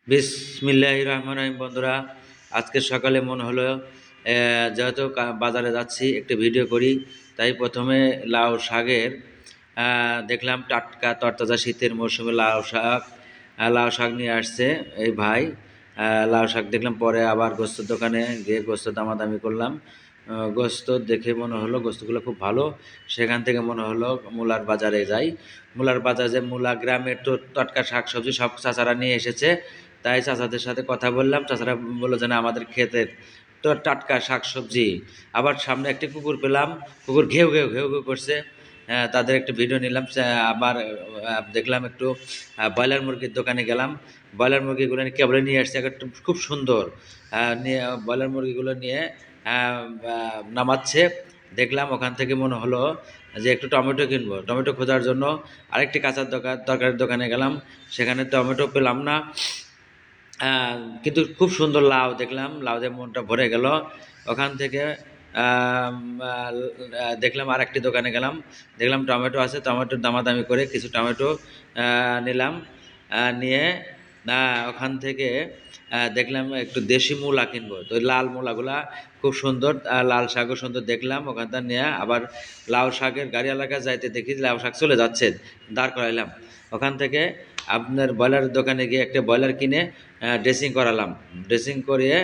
বিসমিল্লাহির রহমানির রহিম। বন্ধুরা, আজকে সকালে মনে হলো যেহেতু বাজারে যাচ্ছি একটু ভিডিও করি, তাই প্রথমে লাউ শাকের দেখলাম টাটকা তরতাজা শীতের মৌসুমে লাউ শাক নিয়ে আসছে এই ভাই। লাউ শাক দেখলাম, পরে আবার গোস্তের দোকানে গিয়ে গোস্ত দামাদামি করলাম। গোস্ত দেখে মনে হলো গোস্তগুলো খুব ভালো। সেখান থেকে মনে হলো মূলার বাজারে যাই। মূলার বাজারে যে মূলা গ্রামের তো টাটকা শাক সবজি সব চাচারা নিয়ে এসেছে, তাই চাচাদের সাথে কথা বললাম। চাচারা বললো যে না, আমাদের ক্ষেতের তো টাটকা শাক সবজি। আবার সামনে একটি কুকুর পেলাম, কুকুর ঘেউ ঘেউ ঘেউ ঘেউ করছে। তাদের একটু ভিডিও নিলাম। আবার দেখলাম একটু ব্রয়লার মুরগির দোকানে গেলাম। ব্রয়লার মুরগিগুলো কেবলে নিয়ে আসছে, একটা খুব সুন্দর। নিয়ে ব্রয়লার মুরগিগুলো নিয়ে নামাচ্ছে। দেখলাম, ওখান থেকে মনে হলো যে একটু টমেটো কিনবো। টমেটো খোঁজার জন্য আরেকটি কাঁচার তরকারির দোকানে গেলাম। সেখানে টমেটো পেলাম না, কিন্তু খুব সুন্দর লাউ দেখলাম। লাউ দিয়ে মনটা ভরে গেল। ওখান থেকে দেখলাম আর একটি দোকানে গেলাম, দেখলাম টমেটো আছে। টমেটোর দামাদামি করে কিছু টমেটো নিলাম। নিয়ে ওখান থেকে দেখলাম একটু দেশি মূলা কিনবো। তো লাল মূলাগুলা খুব সুন্দর, লাল শাকও সুন্দর দেখলাম। ওখানটা নিয়ে আবার লাউ শাকের গাড়ি এলাকায় যাইতে দেখি লাউ শাক চলে যাচ্ছে, দাঁড় করাইলাম। ওখান থেকে আপনার ব্রয়লারের দোকানে গিয়ে একটা ব্রয়লার কিনে ড্রেসিং করালাম। ড্রেসিং করিয়ে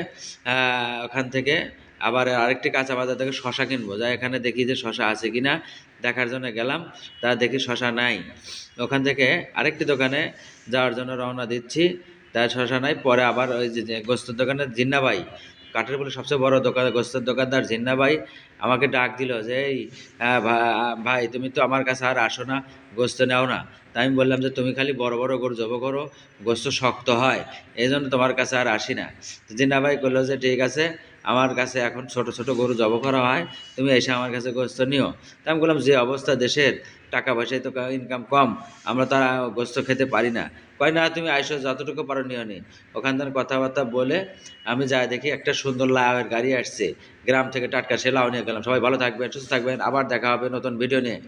ওখান থেকে আবার আরেকটি কাঁচা বাজার থেকে শশা কিনবো। যাই এখানে দেখি যে শশা আছে কিনা দেখার জন্য গেলাম, তা দেখি শশা নাই। ওখান থেকে আরেকটি দোকানে যাওয়ার জন্য রওনা দিচ্ছি, তাই শশা নাই। পরে আবার ওই যে গোস্তের দোকানে জিন্না ভাই, কাঠের বলে সবচেয়ে বড় দোকান, গোস্তের দোকানদার জিন্না ভাই আমাকে ডাক দিল যে এই ভাই, তুমি তো আমার কাছে আর আসো না, গোস্ত নেও না। তাই আমি বললাম যে তুমি খালি বড় বড় গরু জব করো, গোস্ত শক্ত হয়, এই জন্য তোমার কাছে আর আসি না। জিন্না ভাই বললো যে ঠিক আছে, আমার কাছে এখন ছোট ছোট গরু জব করা হয়, তুমি এসে আমার কাছে গোস্ত নিও। তা আমি বললাম, যে অবস্থা দেশের, টাকা পয়সায় তো ইনকাম কম, আমরা তো আর গোস্ত খেতে পারি না। কয় না, তুমি আইসো, যতটুকু পারো নিও নি। ওখান থেকে কথাবার্তা বলে আমি যাই দেখি একটা সুন্দর লাউয়ের গাড়ি আসছে গ্রাম থেকে টাটকা, সে লাউ নিয়ে গেলাম। সবাই ভালো থাকবেন, সুস্থ থাকবেন, আবার দেখা হবে নতুন ভিডিও নিয়ে।